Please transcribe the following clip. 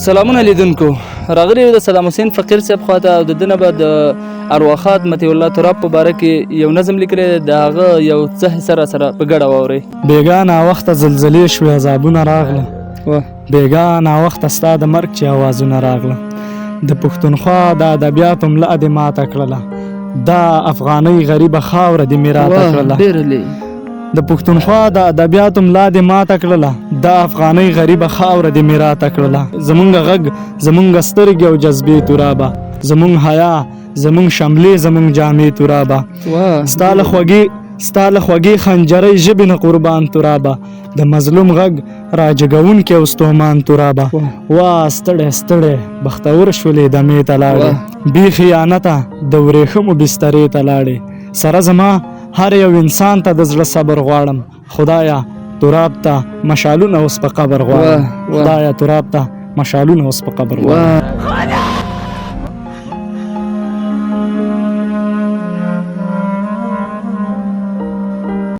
سلامونه لیدونکو، راغلی یو د صدام حسین فقیر صاحب خواته او د ده نه به د ارواښاد مطیع الله تراب په باره کې یو نظم لیکلی دی. د هغه یو څه حصه را سره په ګډه واورئ. بېګا ناوخته زلزلې شوې، عذابونه راغله. بېګا ناوخته ستا د مرګ چې اوازونه راغله. د پښتونخوا د ادبیاتو ملا دې ماته کړله، دا افغانۍ غریبه خاوره دې مې راته کړله. د پښتونخوا د ادبیاتو ملا دې ماته کړله، دا افغانۍ غریبه خاوره دې مې راته کړله. زمونږ غږ زمونږ سترګې او جذبې تورابه، زمونږ حیا زمونږ شملې زمونږ جامې تورابه. ستا له خوږې خنجرۍ ژبې نه قربان تورابه، د مظلوم غږ راجګونکی او ستومان تورابه. وا ستړی ستړی بختور شولې دمې ته لاړې، بې خیانته د ورېښمو بسترې ته لاړې. سره زما هر یو انسان ته د زړه صبر غواړم، خدایا تراب ته مشالونه اوس په قبر غواړم. خدایا تراب ته مشالونه اوس په قبر غواړم.